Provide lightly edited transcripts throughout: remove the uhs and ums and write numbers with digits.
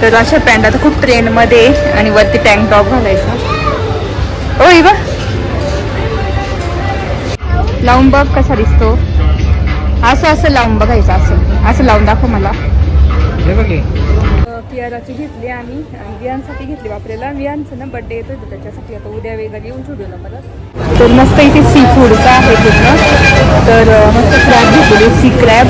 तर अशा पॅन्ट आता खूप ट्रेंडमध्ये आणि वरती टँक टॉप घालायचा. ओय बा लावून बघ कसा दिसतो. असं लावून बघायचं. असं लावून दाखव मला. कियाराची घेतली आम्ही आणि वियांसाठी घेतली वापरायला. वियांचं ना बर्थडे येतोय तर त्याच्यासाठी आता उद्या वेगळं येऊन शोधलं परत. तर मस्त इथे सी फूडचा आहे पूर्ण. तर मस्त क्रॅब घेतलेली सी क्रॅब.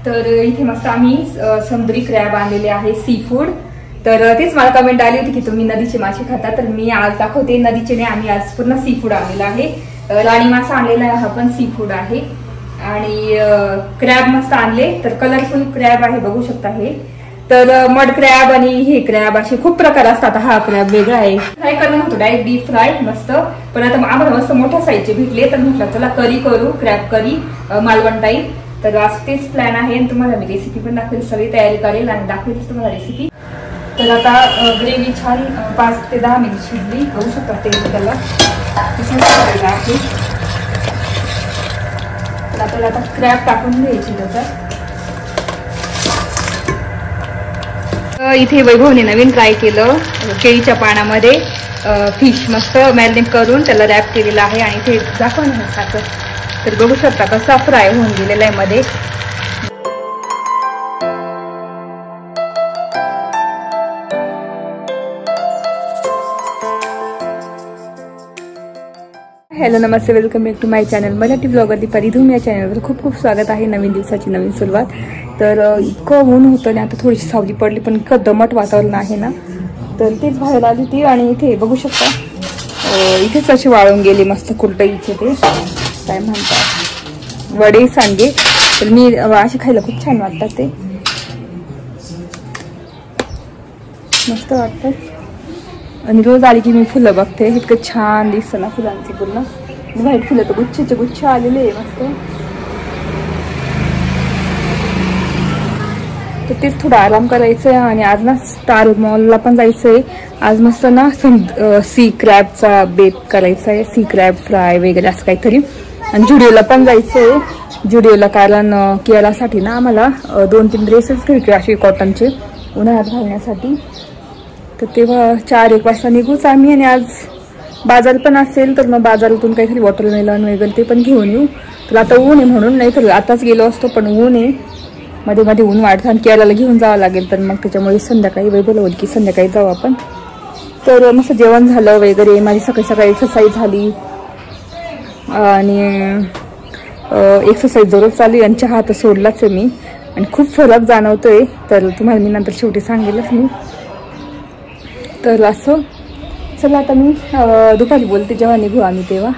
तर इथे मस्त आम्ही समुद्री क्रॅब आणलेले आहे सी फूड. तर तेच मला कमेंट आली होती की तुम्ही नदीचे मासे खाता. तर मी आज दाखवते नदीचे नाही, आम्ही आज पूर्ण सी फूड आणलेला आहे. राणी मासा आणलेला आहे, हा पण सी फूड आहे. आणि क्रॅब मस्त आणले. तर कलरफुल क्रॅब आहे बघू शकता हे. तर मड क्रॅब आणि हे क्रॅब असे खूप प्रकार असतात. हा क्रॅब वेगळा आहे. फ्राय करणं होतो डायरेक्ट डीप फ्राय मस्त. पण आता आम्हाला मस्त मोठ्या साईजचे भेटले तर म्हटलं चला करी करू, क्रॅब करी मालवण टाईप. तर आज तेच प्लॅन आहे आणि तुम्हाला मी रेसिपी पण दाखवेल. सगळी तयारी करेल आणि दाखवेल तुम्हाला रेसिपी. तर आता ग्रेव्ही छान 5 ते 10 मिनिट शिजली बघू शकता. तेल त्याला आहे. तर आपल्याला आता क्रॅब टाकून घ्यायची त्याच्यात. इथे वैभवने नवीन ट्राय केलं केळीच्या पानामध्ये फिश मस्त मॅरिनेट करून त्याला रॅप केलेलं आहे. आणि इथे दाखव ना साखर. तर बघू शकता कसा फ्राय होऊन गेलेला आहे मध्ये. हॅलो नमस्ते, welcome back to my channel Marathi blogger Deepali Dhoom. या चॅनलवर खूप खूप स्वागत आहे. नवीन दिवसाची नवीन सुरुवात. तर इतकं ऊन होतं आणि आता थोडीशी सावली पडली पण इतकं दमट वातावरण आहे ना. तर तेच बाहेर आली ती आणि इथे बघू शकता इथेच असे वाळून गेले मस्त कुरडईचे ते काय म्हणतात वडे सांगे. तर मी असे खायला खूप छान वाटतात ते मस्त वाटतात. आणि रोज आली की मी फुलं बघते. इतकं छान दिसतं ना फुलांची पूर्ण. व्हाईट फुलं तर गुच्छेचे गुच्छ आलेले आहे मस्त. तर तेच थोडं आराम करायचं आहे. आणि आज ना स्टार मॉलला पण जायचं आहे. आज मस्त ना सी क्रॅबचा बेत करायचा आहे. सी क्रॅब फ्राय वगैरे असं काहीतरी. आणि जुडिओला पण जायचं आहे. जुडिओला कारण कियारासाठी ना आम्हाला 2-3 ड्रेसेस घ्यायचे असे कॉटनचे उन्हाळ्यात घालण्यासाठी. तर तेव्हा 4-1 वाजता निघूच आम्ही. आणि आज बाजार पण असेल तर मग बाजारातून काहीतरी वॉटरमेलन वगैरे ते पण घेऊन येऊ. तर आता ऊन आहे म्हणून, नाही तर आताच गेलो असतो पण ऊन आहे. मध्ये मध्ये ऊन वाढतं आणि केरळला घेऊन जावं लागेल. तर मग त्याच्यामुळे संध्याकाळी वेगळं होईल की संध्याकाळी जाऊ आपण. तर मस्त जेवण झालं वगैरे. माझी सकाळी एक्सरसाइज झाली आणि एक्सरसाइज दररोज चालू आहे. आणि चहा तर सोडलाच आहे मी आणि खूप फरक जाणवतोय. तर तुम्हाला मी नंतर शेवटी सांगेलच मी. तर असं चला आता मी दुपारी बोलते जेव्हा निघू आम्ही तेव्हा.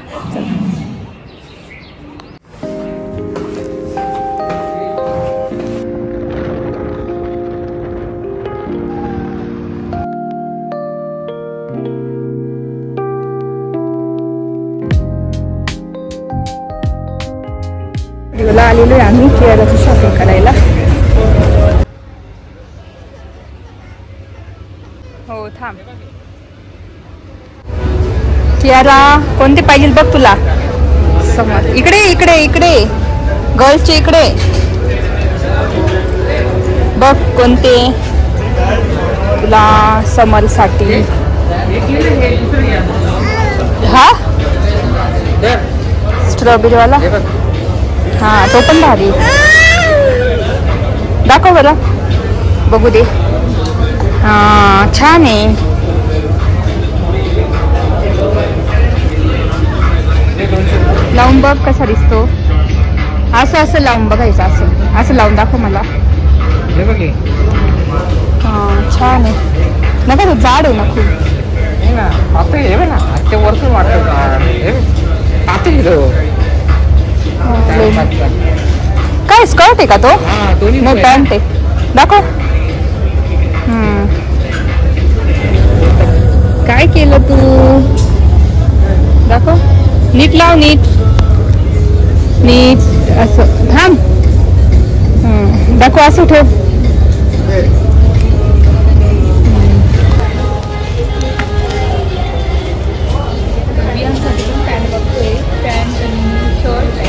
चला आलेलो आहे आम्ही केरळची शॉपिंग करायला. हो थांब. कियारा कोणते पाहिजे बघ तुला. समोर इकडे इकडे इकडे गर्ल्सचे इकडे बघ कोणते तुला समर साठी. हा स्ट्रॉबेरी वाला. हा तो पण भारी. दाखव बरं बघू दे. हा छान आहे. लावून बघ कसा दिसतो. असं लावून बघायचं. असं लावून दाखव मला. हा छान आहे ना. का जाड आहे ना खूप. काय स्कर्ट आहे का तो. नाही पॅन्ट आहे. दाखव. काय केलं तू. दाखव. नीट लाव. नीट असं थांब. दाखव. असं ठेव. पॅन्ट बघतोय. पॅन्ट आणि शर्ट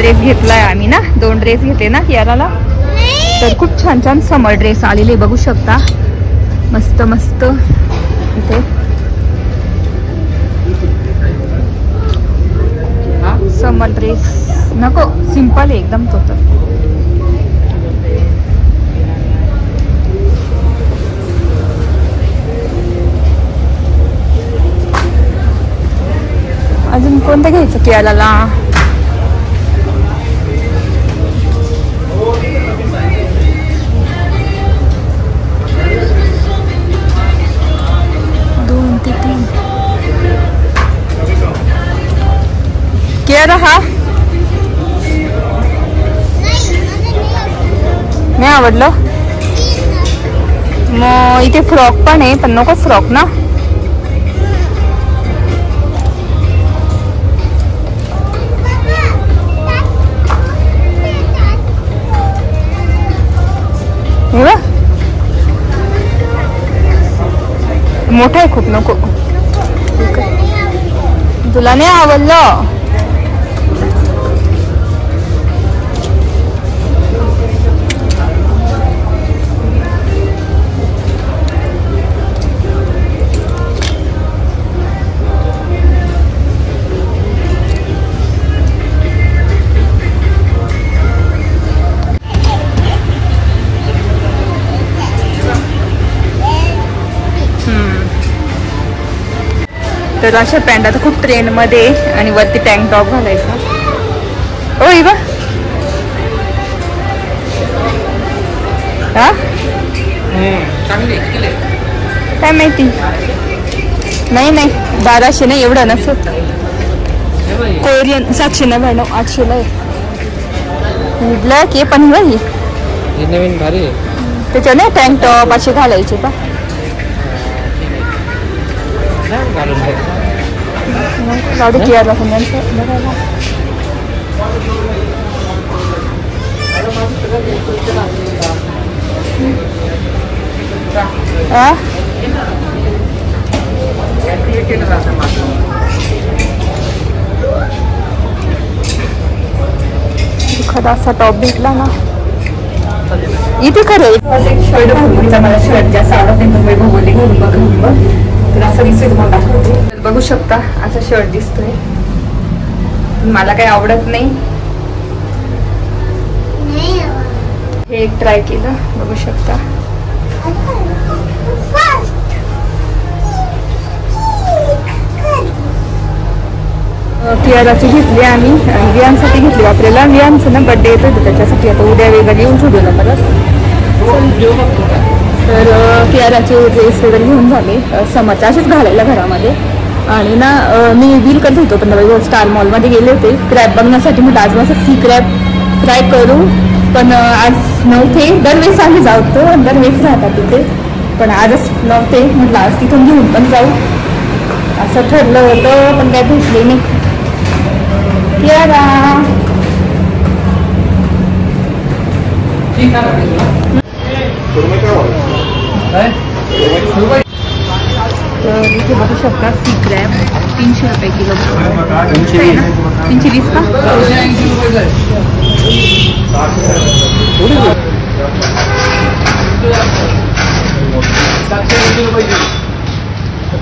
ड्रेस घेतलाय आम्ही ना, 2 ड्रेस घेतले ना कियाराला. तर खूप छान छान समर ड्रेस आलेले बघू शकता. मस्त मस्त इथे समर ड्रेस नको, सिंपल आहे एकदम तो. तर अजून कोणतं घ्यायचं कियाराला? कियारा हा नाही आवडलं. मग इथे फ्रॉक पण आहे, पण नको फ्रॉक ना. मोठा आहे खूप, नको. तुला नाही आवडलं? तर अशा पॅन्ट आता खूप ट्रेंड मध्ये, आणि वरती टँक टॉप घालायचा. ओ बा हा काय माहिती. नाही नाही 1200 नाही, एवढं नसत. कोरियन 799, 800 आहे. ब्लॅक आहे पण ही नवीन भारी आहे. त्याच्या नाही टँक टॉप असे घालायचे का? लाडू कियाला बघायला. एखादा असा टॉप भेटला ना इथे. खरं शर्ट घालून मला शर्ट जास्त आवडत नाही, पण बोलले घालून बघ तर असं दिसतोय. तुम्हाला दाखवते, बघू शकता असा शर्ट दिसतोय. मला काही आवडत नाही. हे एक ट्राय केलं, बघू शकता. कियाराची घेतली आम्ही, वियांसाठी घेतली वापरायला. वियांचं ना बर्थडे येत होतं, त्याच्यासाठी आता उद्या वेगळं येऊन ठेवलं परत. तर कियाराचे ड्रेस वगैरे घेऊन झाले समरचे, असेच घालायला घरामध्ये. आणि ना मी बिल करत होतो, पण स्टार मॉलमध्ये गेले होते क्रॅब बघण्यासाठी. म्हटलं आज मस्त सी क्रॅब फ्राय करू, पण आज नव्हते. दरवेळेस आम्ही जातो, दरवेळेस राहतात तिथे, पण आजच नव्हते. म्हटलं आज तिथून घेऊन पण जाऊ असं ठरलं होतं, पण काय भेटले नाही. कियारा तर इथे बघू शकता सी क्रॅब 300 रुपये किलो. 320 का?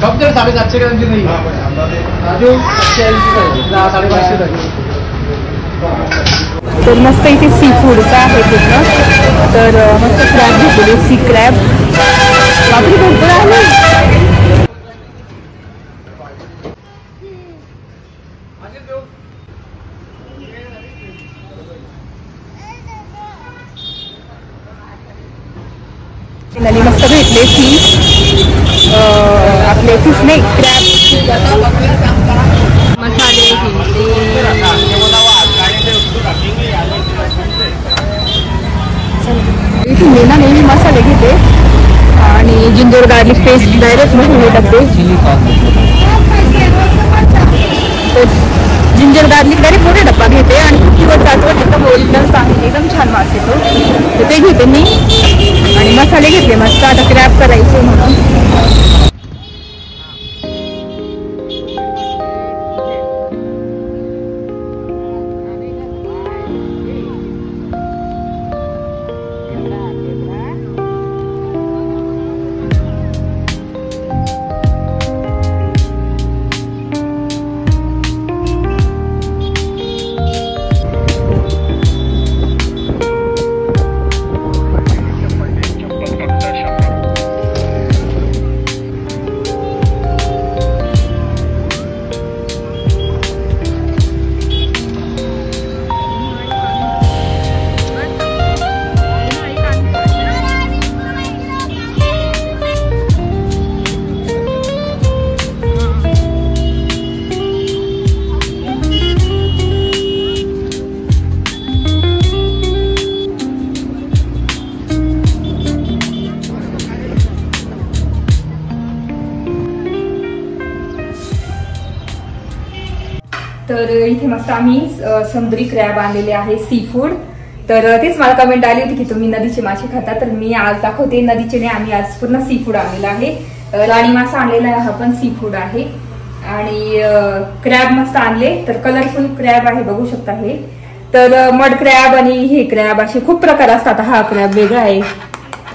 कब 750 ग्रामची नाही राजू 750. तर मस्त इथे सी फूडचं आहे तिथं. तर मस्त क्रॅब घेतलेली, सी क्रॅब बाकी भरपूर आहे. नली मस्त भेटले फिश, आपले फिश नाही क्रॅब मसाले इथे मी ना नेहमी मसाले घेते आणि जिंजर गार्लिक पेस्ट डायरेक्ट मोठे टाकते. जिंजर गार्लिक डायरेक्ट मोठे डब्बा घेते आणि किंवा जातो एकदम ओरिजिनल चांगली एकदम छान वास येतो, तर ते घेते मी. आणि मसाले घेतले मस्त, आता क्रॅब करायचे म्हणून. मस्त आम्ही समुद्री क्रॅब आणलेले आहे सी फूड. तर तेच मला कमेंट आली होती की तुम्ही नदीचे मासे खाता, तर मी आज दाखवते नदीचे नाही, आम्ही आज पूर्ण सी फूड आणलेला आहे. राणी मासा आणलेला आहे, हा पण सी फूड आहे. आणि क्रॅब मस्त आणले, तर कलरफुल क्रॅब आहे बघू शकता हे. तर मड क्रॅब आणि हे क्रॅब असे खूप प्रकार असतात. हा क्रॅब वेगळा आहे,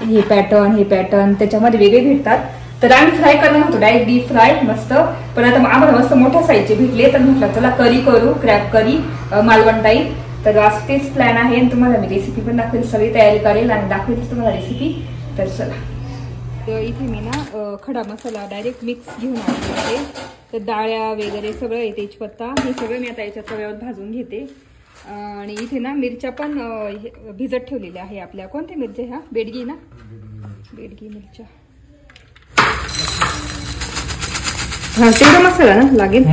हे पॅटर्न त्याच्यामध्ये वेगळे भेटतात. तर आम्ही फ्राय करणार होतो, डायरेक्ट डीप फ्राय मस्त. पण आता आम्हाला मस्त मोठ्या साईजचे भेटले, तर म्हटलं चला करी करू, क्रॅब करी मालवण टाईप. तर आज तेच प्लॅन आहे आणि तुम्हाला मी रेसिपी पण दाखवेल, सगळी तयारी करेल आणि दाखवेल तुम्हाला रेसिपी. तर चला, इथे मी ना खडा मसाला डायरेक्ट मिक्स घेऊन आले. तर डाळ्या वगैरे सगळं आहे, तेजपत्ता हे सगळं मी आता याच्यात तव्यावर भाजून घेते. आणि इथे ना मिरच्या पण भिजत ठेवलेल्या आहे आपल्या. कोणत्या मिरच्या ह्या? बेडगी ना, बेडगी मिरच्या. हा तेवढा मसाला ना लागेल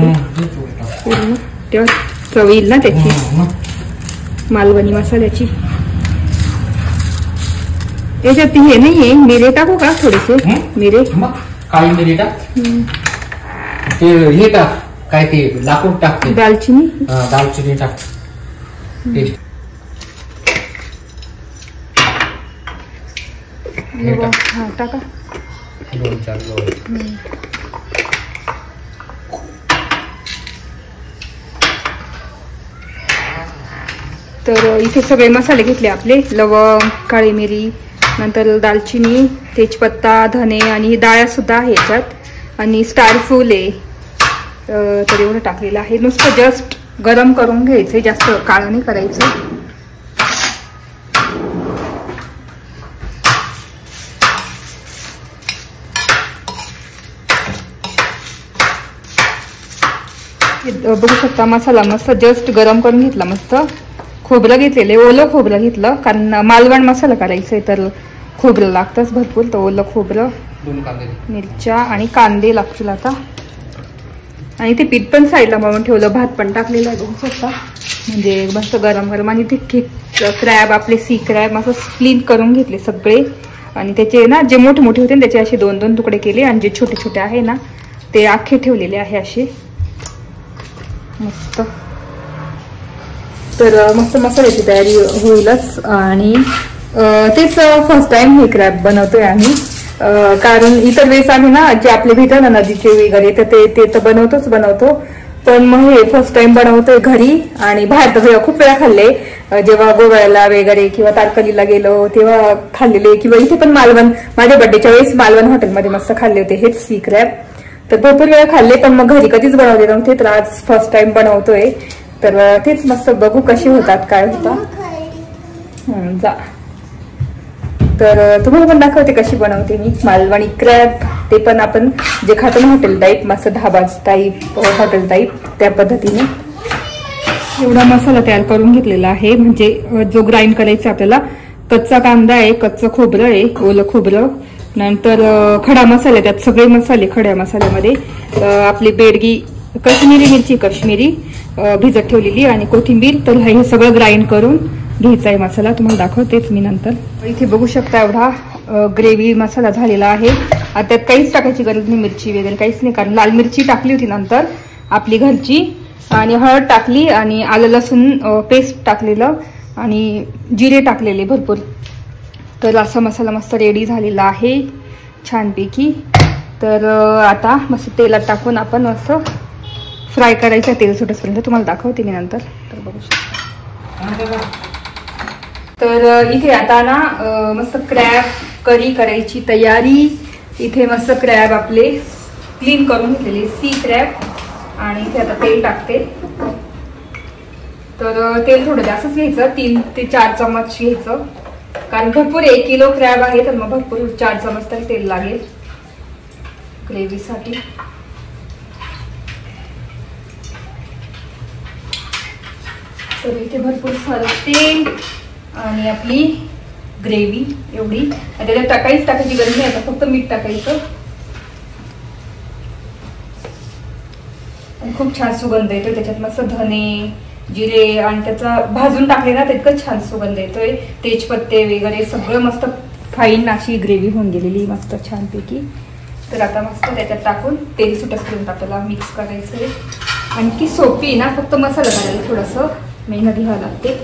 पूर्ण, तेव्हा चव येईल ना त्याची मालवणी मसाल्याची. याच्यात हे नाहीये, मिरे टाकू का थोडेसे? मिरे, काळी मिरे टाक, ते हे टाक, काय ते लाकूड टाकते, दालचिनी टाक. हा टाका. तर इथे सगळे मसाले घेतले आपले, लवंग, काळी मिरी, नंतर दालचिनी, तेजपत्ता, धने आणि डाळ्या सुद्धा आहे याच्यात. आणि स्टार फूल आहे. तर एवढं टाकलेलं आहे. नुसतं जस्ट गरम करून घ्यायचं, जास्त काळं नाही करायचं. बघू शकता मसाला मस्त जस्ट गरम करून घेतला. मस्त खोबरं घेतलेलं आहे, ओलं खोबरं घेतलं, कारण मालवण मसाला करायचा आहे तर खोबरं लागतंच भरपूर. तर ओलं खोबरं, मिरच्या आणि कांदे लागतील आता. आणि ते पीठ पण साईडला मळून ठेवलं, भात पण टाकलेला आहे बघू शकता. म्हणजे मस्त गरम गरम. आणि ते क्रॅब आपले सी क्रॅब असं क्लीन करून घेतले सगळे. आणि त्याचे ना जे मोठे मोठे होते त्याचे असे 2-2 तुकडे केले, आणि जे छोटे छोटे आहे ना ते अख्खे ठेवलेले आहे असे मस्त. तर मस्त मसाल्याची तयारी होईलच. आणि तेच फर्स्ट टाइम हे क्रॅब बनवतोय आम्ही, कारण इतर वेळेस आम्ही ना जे आपले भेटतात ना नदीचे वगैरे तर ते तर बनवतो, पण मग हे फर्स्ट टाइम बनवतोय घरी. आणि बाहेर तर खूप वेळा खाल्ले, जेव्हा गोव्याला वगैरे किंवा तारकर्लीला गेलो तेव्हा खाल्लेले, किंवा इथे पण मालवण माझ्या बर्थडेच्या वेळेस मालवण हॉटेलमध्ये मस्त खाल्ले होते हेच सी क्रॅब. तर भरपूर वेळा खाल्ले, पण मग घरी कधीच बनवले नव्हते. तर आज फर्स्ट टाइम बनवतोय, तर तेच मस्त बघू कसे होतात, काय होतात. जा, तर तुम्हाला पण दाखवते कशी बनवते मी मालवणी क्रॅब. ते पण आपण जे खातो ना हॉटेल टाईप, मस्त ढाबा टाईप, हॉटेल टाईप, त्या पद्धतीने. एवढा मसाला तयार करून घेतलेला आहे, म्हणजे जो ग्राइंड करायचा आपल्याला. कच्चा कांदा आहे, कच्चं खोबरं आहे, ओलं खोबरं, नंतर खडा मसाला, त्यात सगळे मसाले खड्या मसाल्यामध्ये. आपली बेडगी काश्मीरी मिरची, काश्मीरी भिजत ठेवलेली, आणि कोथिंबीर. तर हे सगळं ग्राइंड करून घ्यायचा आहे मसाला, तुम्हाला दाखवतेच मी नंतर. इथे बघू शकता एवढा ग्रेव्ही मसाला झालेला आहे. त्यात काहीच टाकायची गरज नाही, मिरची वगैरे काहीच नाही, कारण लाल मिरची टाकली होती नंतर आपली घरची, आणि हळद टाकली, आणि आलं लसूण पेस्ट टाकलेलं, आणि जिरे टाकलेले भरपूर. तर असा मसाला मस्त रेडी झालेला आहे छानपैकी. तर आता मस्त तेलात टाकून आपण मस्त फ्राय करायचं, तेल सुटेपर्यंत. तुम्हाला दाखवते मी नंतर. तर बघू शकता. तर इथे आता ना मस्त क्रॅब करी करायची तयारी. इथे मस्त क्रॅब आपले क्लीन करून घेतलेले सी क्रॅब, आणि इथे आता तेल टाकते. तर तेल थोडं जास्तच घ्यायचं, 3 ते 4 चम्मच घ्यायचं, कारण भरपूर 1 किलो क्रॅब आहे, तर मग भरपूर 4 चम्मच तरी तेल लागेल ग्रेव्हीसाठी. तर इथे भरपूर सारं तेल आणि आपली ग्रेव्ही एवढी. त्याच्यात काहीच टाकायची गरज नाही, आता फक्त मीठ टाकायचं. खूप छान सुगंध येतोय त्याच्यात, मस्त धने, जिरे, आणि त्याचा भाजून टाकले ना तितकं छान सुगंध येतोय. तेजपत्ते वगैरे सगळं मस्त फाईन अशी ग्रेव्ही होऊन गेलेली मस्त छानपैकी. तर आता मस्त त्याच्यात टाकून तेल सुटपर्यंत आपल्याला मिक्स करायचंय. आणखी सोपी ना, फक्त मसाला घालायला थोडंसं मेहनत घ्यावं लागते.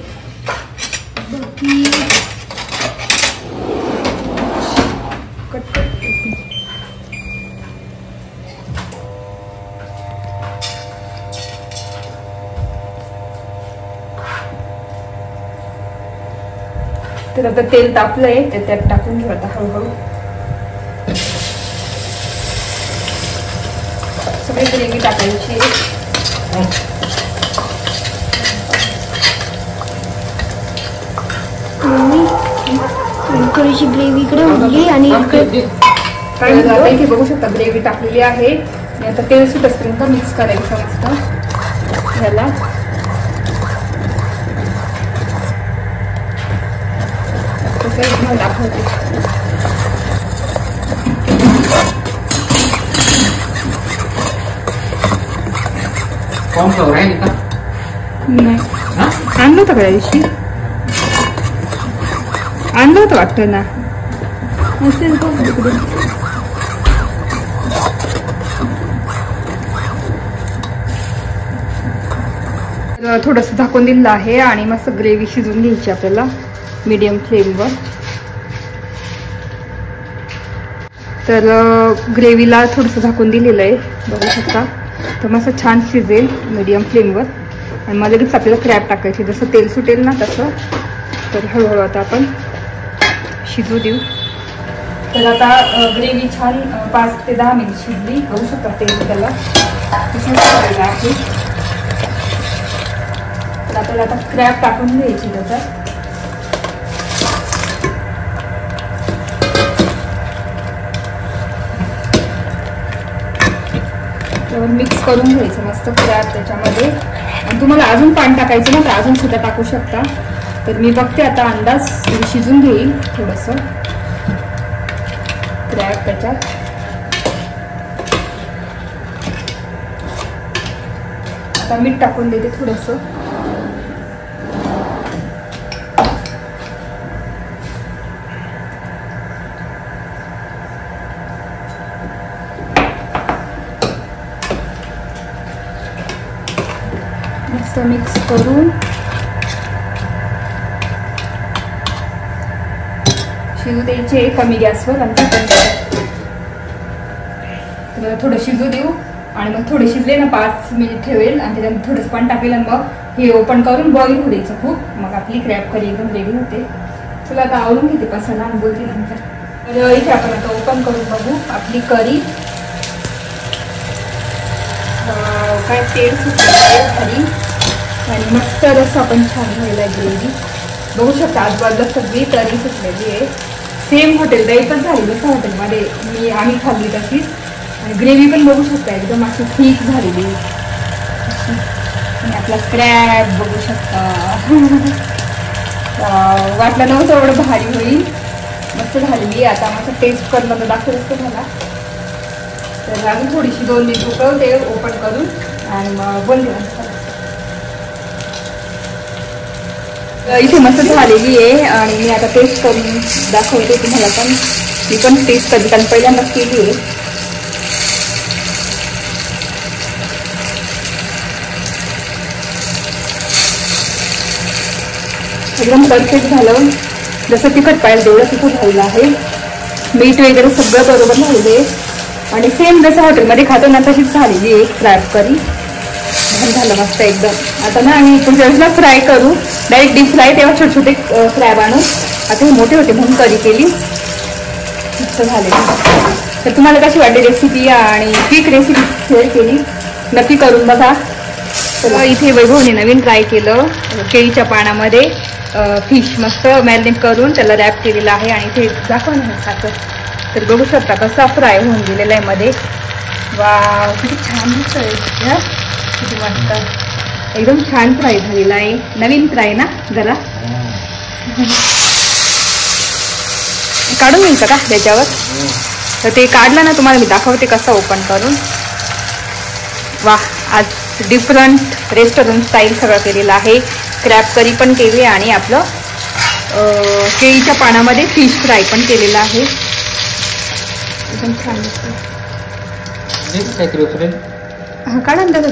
तर आता तेल तापलंय, ते त्यात टाकून घेऊ आता हळूहळू. सगळी ग्रेव्ही टाकायची. थोडीशी ग्रेव्ही इकडे उरली आणि काय झालं इथे बघू शकता ग्रेव्ही टाकलेली आहे. आणि आता तेल सुटपर्यंत मिक्स करायचं मस्त ह्याला. दाखवते कॉर्नफ्लॉवर आहे का? नाही आणलं होतं का त्या दिवशी? आणलं होतं वाटतं ना. असेल का तिकडे? थोडंसं झाकून दिलेलं आहे आणि मस्त ग्रेव्ही शिजवून घ्यायची आपल्याला मीडियम फ्लेमवर. तर ग्रेव्हीला थोडंसं झाकून दिलेलं आहे बघू शकता. तर मस्त छान शिजेल मीडियम फ्लेमवर. आणि मग लगेच आपल्याला क्रॅब टाकायचे, जसं तेल सुटेल ना तसं. तर हळूहळू आता आपण शिजू देऊ. तर आता ग्रेव्ही छान 5 ते 10 मिनिट शिजली बघू शकता. तेल त्याला आहे. तर आपल्याला आता क्रॅब टाकून घ्यायची त्याच्यात. मिक्स करून घ्यायचं मस्त क्रॅब त्याच्यामध्ये. आणि तुम्हाला अजून पाणी टाकायचं ना तर अजून सुद्धा टाकू शकता. तर मी बघते आता अंदाज शिजून घेईल थोडंसं क्रॅब त्याच्यात. आता मीठ टाकून देते थोडंसं. मस्त मिक्स करून शिजू द्यायचे कमी गॅसवर. आणि तर थोडं शिजू देऊ. आणि मग थोडे शिजले ना 5 मिनिट ठेवेल आणि त्याच्यात थोडंसं पाणी टाकेल. आणि मग हे ओपन करून बॉईल होऊ द्यायचं खूप. मग आपली क्रॅब करी एकदम रेडी होते. चला आता आवरून घेते पसायला आणि बोलते नंतर. तर इथे आपण आता ओपन करून बघू आपली करी. काय तेल सुटलं खाली आणि मस्त रस्सा पण छान झालेला आहे. ग्रेव्ही बघू शकता आजूबाजूला सगळी तरी सुटलेली आहे. सेम हॉटेल टाईपच झाली जसं हॉटेलमध्ये आम्ही खाल्ली तशीच. आणि ग्रेव्ही पण बघू शकता एकदम अशी ठीक झालेली. आणि आपला क्रॅब बघू शकता. वाटलं नव्हतं एवढं भारी होईल. मस्त झालेली. आता मस्त टेस्ट करणं तर दाखवत मला. तर अजून थोडीशी 2 मिनिट उकळते ओपन करून आणि मग बोलते. इथे मस्त झालेली आहे आणि मी आता टेस्ट करून दाखवते तुम्हाला. पण मी पण टेस्ट कधी कारण पहिल्यांदाच केली आहे. एकदम परफेक्ट झालं. जसं तिखट पाहिजे तेवढं तिखट झालेलं आहे. मीठ वगैरे सगळं बरोबर झालेलं आहे. आणि सेम जसं हॉटेलमध्ये खातो ना तशीच झालेली आहे क्रॅब करी. झालं मस्त एकदम. आता ना आम्ही पुढच्या वेळेसला फ्राय करू. डायरेक्ट डीप फ्राय तेव्हा छोटे छोटे क्रॅब आणू. आता हे मोठे होते म्हणून करी केली. मस्त झाले. तर तुम्हाला कशी वाटली रेसिपी आणि क्विक रेसिपी शेअर केली नक्की करून बघा. तर इथे वैभवने नवीन ट्राय केलं. केळीच्या पानामध्ये फिश मस्त मॅरिनेट करून त्याला रॅप केलेलं आहे. आणि इथे दाखव ना खातं. तर बघू शकता कसा फ्राय होऊन गेलेला आहे मध्ये. वा किती छान दिसतोय. किती मस्त एकदम छान फ्राय झालेला आहे. नवीन फ्राय ना जरा काढून घ्यायचं का त्याच्यावर. तर ते काढलं ना तुम्हाला मी दाखवते कसं ओपन करून. वा आज डिफरंट रेस्टॉरंट स्टाईल सगळं केलेलं आहे. क्रॅब करी पण केली आणि आपलं केळीच्या पानामध्ये फिश फ्राय पण केलेलं आहे. एकदम छान दिसतं. हा काढा ना दादा.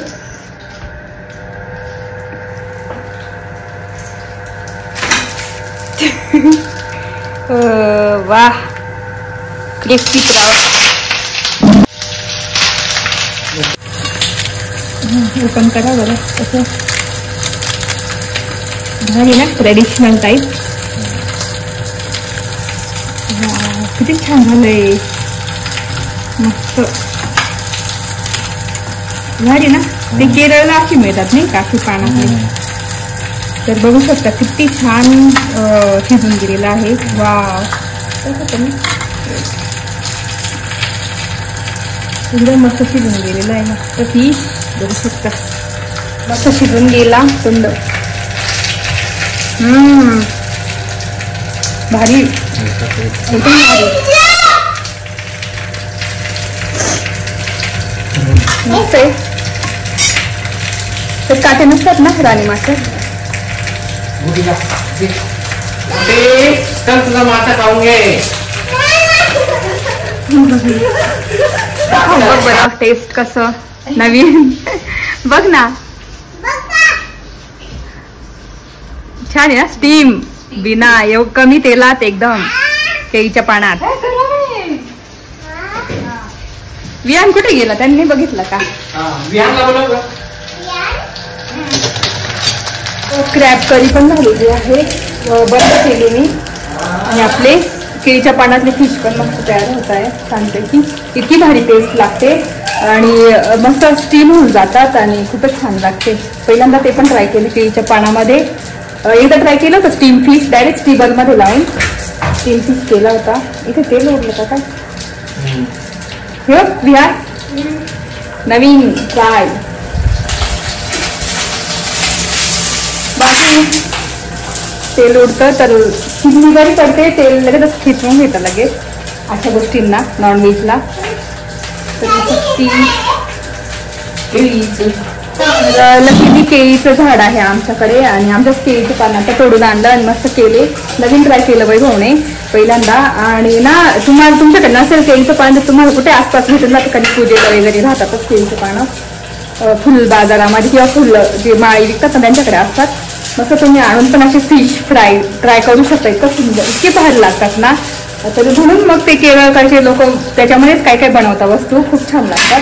वाह क्रिस्पी क्रॅब. ओपन करा बरं कसं भारी ना ट्रेडिशनल टाईप. किती छान झालंय मस्त भारी ना. ते केरळला अशी मिळतात नाही काशी पानातले. तर बघू शकता किती छान शिजून गेलेलं आहे. वाव एकदम मस्त शिजून गेलेलं आहे. मस्त फिश बघू शकता मस्त शिजून गेला सुंदर. भारी एकदम भारी मस्त आहे. तर काटे नसतात ना राणी मासे. तुझा मासा खाऊन घे. बघ बरं टेस्ट कसं नवीन बघ ना. छान आहे ना स्टीम बिना कमी तेलात एकदम केळीच्या पानात. विहान कुठे गेला त्यांनी बघितलं का? क्रॅब करी पण झालेली आहे बंद केली मी. आणि आपले केळीच्या पानातले फिश पण मस्त तयार होत आहे छानपैकी. इतकी भारी टेस्ट लागते आणि मस्त स्टीम होऊन जातात आणि खूपच छान लागते. पहिल्यांदा ते पण ट्राय केले केळीच्या पानामध्ये. एकदा ट्राय केलं होतं स्टीम फिश डायरेक्ट स्टीमरमध्ये लावून स्टीम फिश केला होता. इथे तेल उडलं का काय हे विहार नवीन ट्राय. बाकी तेल उडतं तर किती जरी पडते तेल लगेच खिचवून घेतं लगेच अशा गोष्टींना नॉनव्हेजला. लकीली केळीचं झाड आहे आमच्याकडे आणि आमच्याच केळीचे पान आता तोडून आणलं आणि मस्त केले. नवीन ट्राय केलं वैभवने पहिल्यांदा. आणि ना तुम्हाला तुमच्याकडे नसेल केळीचं पान तर तुम्हाला कुठे आसपास भेटून जातं कधी पूजेला वगैरे राहतातच केळीचं पानं फुल बाजारामध्ये किंवा फुल जे माळी विकतात ना त्यांच्याकडे असतात. मस्त तुम्ही आणून पण असे फिश फ्राय ट्राय करू शकता. इतकं सुंदर इतके भारी लागतात ना. तर म्हणून मग ते केरळकडचे लोक त्याच्यामध्येच काय काय बनवतात वस्तू खूप छान लागतात.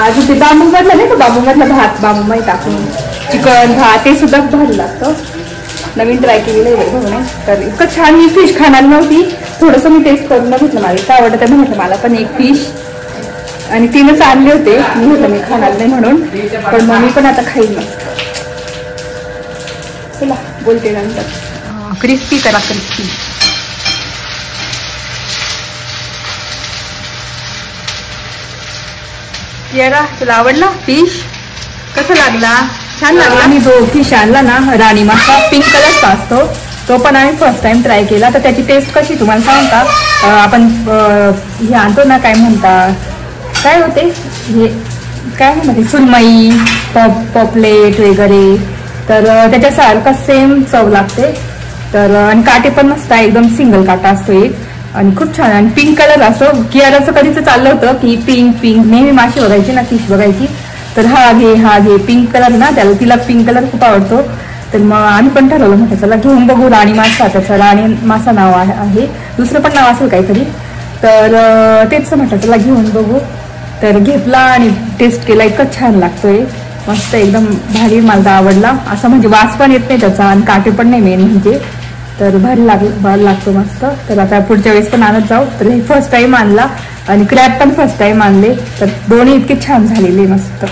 अजून ते बांबूमधलं नाही का बांबूमधलं भात बांबूमध्ये टाकून चिकन भात ते सुद्धा भारी लागतं. नवीन ट्राय केलेलं आहे बघणे. तर इतकं छान ही फिश खाणार नव्हती. थोडंसं मी टेस्ट करून बघितलं मला काय आवडतं ते म्हटलं मला पण एक फिश आणि तीनच आणले होते. मी म्हटलं मी खाणार नाही म्हणून पण मग मी पण आता खाईल. मस्त चला बोलते नंतर. क्रिस्पी करा क्रिस्पी. येरा तुला आवडला फिश कसं लागला? छान लागला. मी जो फिश आणला ना राणी मासा पिंक कलरचा असतो तो पण आम्ही फर्स्ट टाइम ट्राय केला. तर त्याची टेस्ट कशी तुम्हाला सांगू का? आपण हे आणतो ना काय म्हणता काय होते हे काय म्हणते सुरमई पॉपलेट वगैरे तर त्याच्यासारखं सेम चव लागते. तर आणि काटे पण मस्त आहे एकदम सिंगल काटा असतो एक आणि खूप छान आणि पिंक कलर असतो. कियाराचं कधीच चाललं होतं की पिंक पिंक नेहमी माशी बघायची ना फिश बघायची तर हा घे पिंक कलर ना त्याला तिला पिंक कलर खूप आवडतो. तर मग आम्ही पण ठरवलं म्हटलं चला घेऊन बघू राणी मासा. त्याचं राणी मासा नाव आहे दुसरं पण नाव असेल काहीतरी. तर तेच म्हटलं चला घेऊन बघू. तर घेतला आणि टेस्ट केला. इतकं छान लागतोय मस्त एकदम भारी. मला आवडला असं म्हणजे वास पण येत नाही त्याचा आणि काटे पण नाही मेन म्हणजे. तर भारी लागतो मस्त. तर आता पुढच्या वेळेस पण आणत जाऊ. तर हे फर्स्ट टाइम आणला आणि क्रॅब पण फर्स्ट टाइम आणले तर दोन्ही इतके छान झालेले मस्त.